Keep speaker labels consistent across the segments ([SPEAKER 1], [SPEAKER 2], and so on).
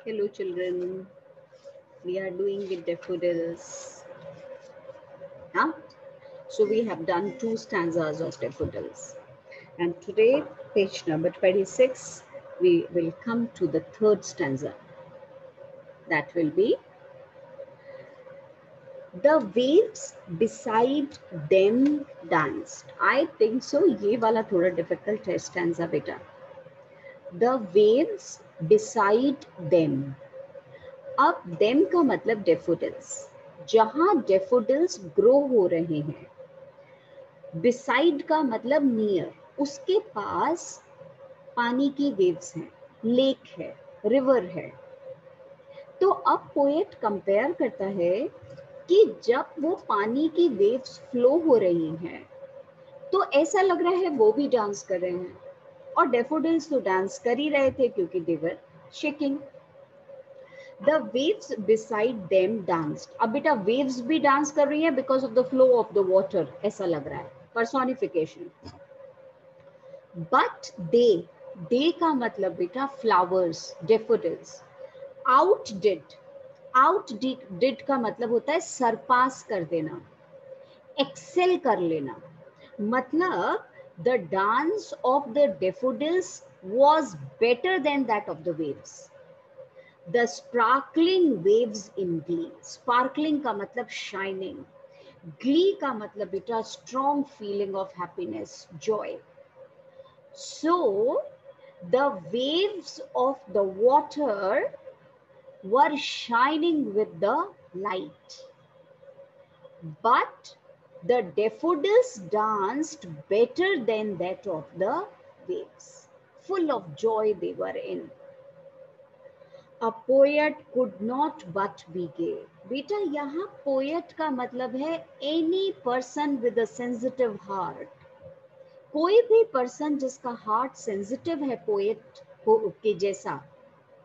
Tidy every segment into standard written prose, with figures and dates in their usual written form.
[SPEAKER 1] Hello children, we are doing with daffodils. Huh? So we have done two stanzas of daffodils. And today, page number 26, we will come to the third stanza. That will be the waves beside them danced. I think so. ये वाला थोड़ा difficult है stanza बेटा. The waves beside them. अब them का मतलब daffodils. जहां daffodils grow हो रहे हैं. Beside का मतलब near. उसके पास पानी की waves हैं, lake है, river है. तो अब पोएट कंपेयर करता है कि जब वो पानी की वेव्स फ्लो हो रही हैं तो ऐसा लग रहा है वो भी डांस कर रहे हैं और डेफोडिल्स तो डांस कर ही रहे थे क्योंकि they were shaking. The waves beside them danced. अब बेटा वेव्स भी डांस कर रही हैं because of the flow of the water, ऐसा लग रहा है, पर्सोनिफिकेशन. बट दे का मतलब बेटा फ्लावर्स, डेफोडिल्स. आउट डिड का मतलब होता है सरपास कर देना, एक्सेल कर लेना. मतलब the dance of the daffodils was better than that of the waves. The sparkling waves in glee. Sparkling का मतलब shining. Glee का मतलब बेटा strong feeling of happiness, joy. So the waves of the water were shining with the light. But the daffodils danced better than that of the waves. Full of joy they were in. A poet could not but be gay. बेटा यहाँ poet का मतलब है any person with a sensitive heart. कोई भी person जिसका heart sensitive है poet के जैसा,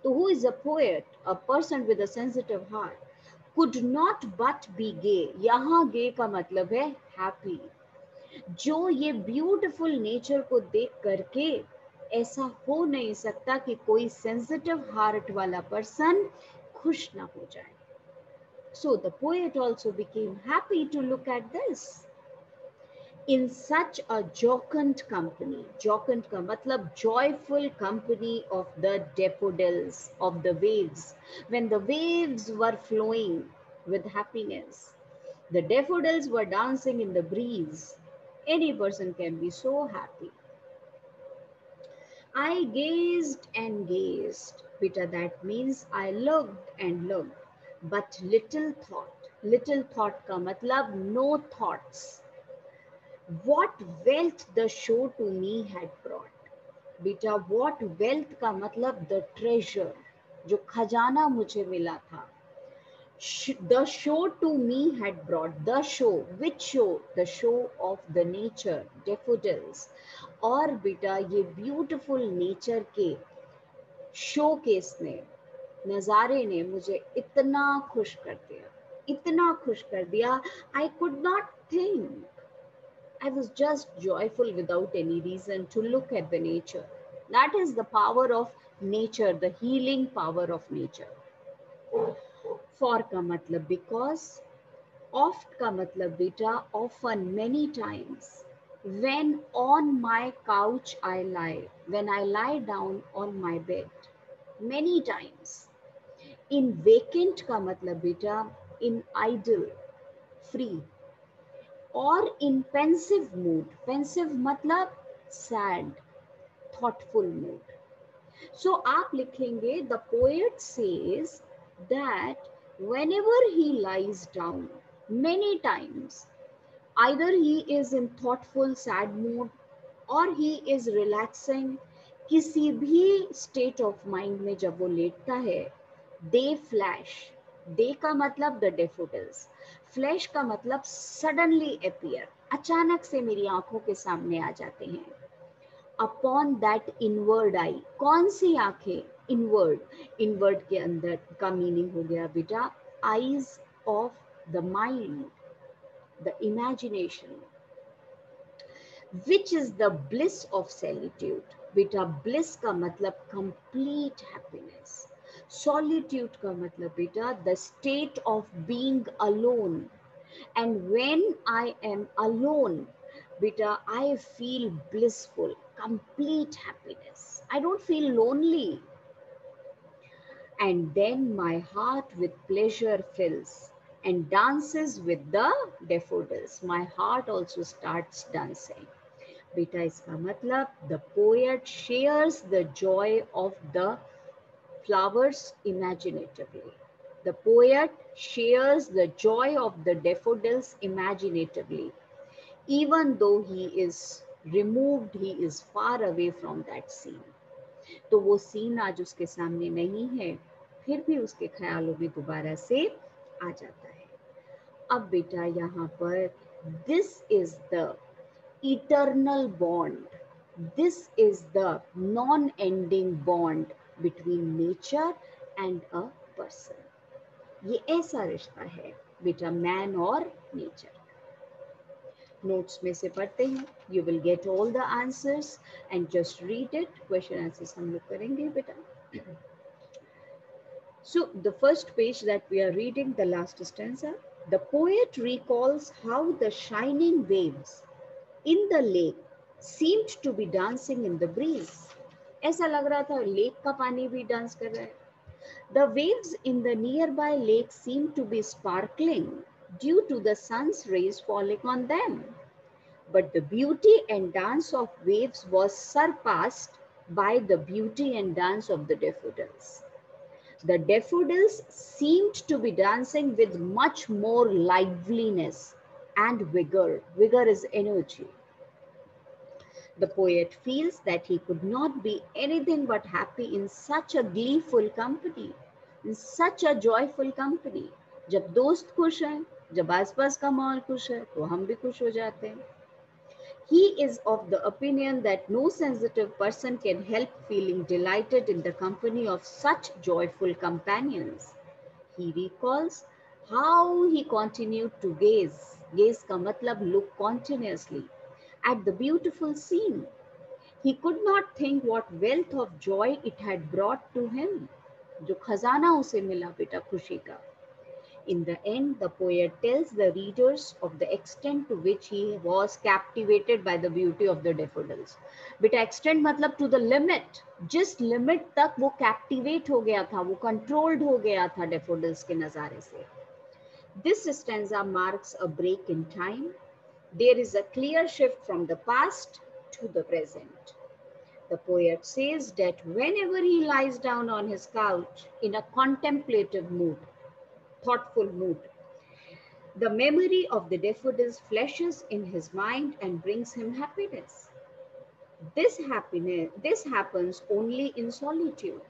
[SPEAKER 1] तो who is a poet? A person with a sensitive heart. Could not but be gay. यहाँ gay का मतलब है happy. जो ये ब्यूटीफुल नेचर को देख करके ऐसा हो नहीं सकता कि कोई सेंसिटिव हार्ट वाला पर्सन खुश ना हो जाए. So the poet also became happy to look at this. In such a jocund company, jocund का मतलब joyful company of the daffodils, of the waves, when the waves were flowing with happiness, the daffodils were dancing in the breeze. Any person can be so happy. I gazed and gazed. Beta, that means I looked and looked, but little thought. Little thought का मतलब no thoughts. What wealth the show to me had brought. बेटा what wealth का मतलब the treasure, जो खजाना मुझे मिला था. The show to me had brought. The show, which show? The show of the nature, daffodils. और बेटा ये beautiful nature के showcase ने, नज़ारे ने मुझे इतना खुश कर दिया, इतना खुश कर दिया. I could not think. I was just joyful without any reason to look at the nature. That is the power of nature, the healing power of nature. For का मतलब because, oft का मतलब बेटा often, many times. When on my couch I lie, when I lie down on my bed, many times. In vacant का मतलब बेटा in idle, free. और in pensive mood. Pensive मतलब sad, thoughtful mood. So आप लिखेंगे the poet says that whenever he lies down, many times, either he is in thoughtful sad mood or he is relaxing, किसी भी state of mind में जब वो लेटता है, they flash. they का मतलब the daffodils. Flash का मतलब suddenly appear. अचानक से मेरी आंखों के सामने आ जाते हैं. Upon that inward eye. कौन सी आंखें? Inward. Inward के अंदर का मीनिंग हो गया बेटा eyes of the mind, the imagination, which is the bliss of solitude. बेटा bliss का मतलब complete happiness. सॉलिट्यूड का मतलब बेटा the state of being alone. And when I am alone, beta, I feel blissful, complete happiness. I don't feel lonely. And then my heart with pleasure fills and dances with the daffodils. My heart also starts dancing. Beta, iska matlab, the poet shares the joy of the flowers imaginatively. The poet shares the joy of the daffodils imaginatively. Even though he is removed, he is far away from that scene. तो वो scene आज उसके सामने नहीं है, फिर भी उसके ख्यालों में दोबारा से आ जाता है. अब बेटा यहाँ पर this is the eternal bond, this is the non ending bond between nature and a person. ये ऐसा रिश्ता है बेटा मैन और नेचर. नोट्स में से पढ़ते हैं. You will get all the answers and just read it. Question answers हम लोग करेंगे बेटा. So the first page that we are reading, the last stanza, the poet recalls how the shining waves in the lake seemed to be dancing in the breeze. ऐसा लग रहा था lake का पानी भी डांस कर रहा है. The waves in the nearby lake seemed to be sparkling due to the sun's rays falling on them. But the beauty and dance of waves was surpassed by the beauty and dance of the daffodils. The daffodils seemed to be dancing with much more liveliness and vigor. Vigor is energy. The poet feels that he could not be anything but happy in such a gleeful company, in such a joyful company. जब दोस्त खुश हैं, जब आसपास का माहौल खुश है, तो हम भी खुश हो जाते हैं. He is of the opinion that no sensitive person can help feeling delighted in the company of such joyful companions. He recalls how he continued to gaze का मतलब look continuously, at the beautiful scene. He could not think what wealth of joy it had brought to him. जो खजाना उसे मिला बेटा खुशी का. In the end, the poet tells the readers of the extent to which he was captivated by the beauty of the daffodils. बेटा extent मतलब to the limit. जिस limit तक वो captivate हो गया था, वो controlled हो गया था daffodils के नज़ारे से. This stanza marks a break in time. There is a clear shift from the past to the present. The poet says that whenever he lies down on his couch in a contemplative mood, thoughtful mood, the memory of the daffodils flashes in his mind and brings him happiness. This happens only in solitude.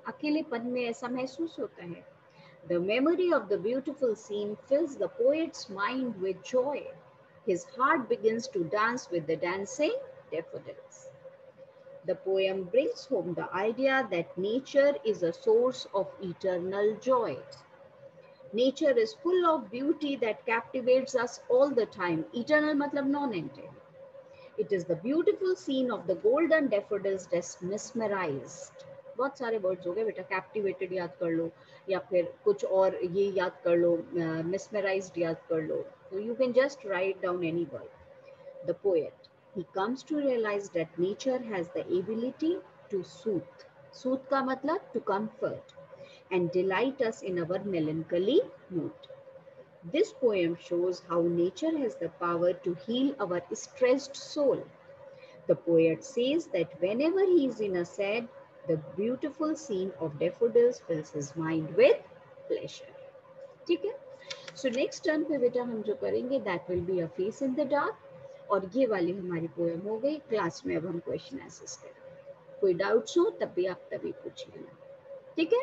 [SPEAKER 1] अकेलेपन में ऐसा महसूस होता है. The memory of the beautiful scene fills the poet's mind with joy. His heart begins to dance with the dancing daffodils. The poem brings home the idea that nature is a source of eternal joy. Nature is full of beauty that captivates us all the time. Eternal matlab non-ending. It is the beautiful scene of the golden daffodils that mesmerized. बहुत सारे words हो गए बेटा. Captivated याद कर लो या फिर कुछ और ये याद कर लो, mesmerized याद कर लो. So you can just write down any word. The poet, he comes to realize that nature has the ability to soothe. Soothe का मतलब to comfort and delight us in our melancholy mood. This poem shows how nature has the power to heal our stressed soul. The poet says that whenever he is in a sad, the beautiful scene of daffodils fills his mind with pleasure. ठीक है? So next turn पे बेटा हम जो करेंगे that will be a face in the dark. और ये वाली हमारी पोएम हो गई. क्लास में अब हम क्वेश्चन आंसर्स करेंगे. कोई डाउट्स हो तब भी आप तभी पूछ लेना. ठीक है?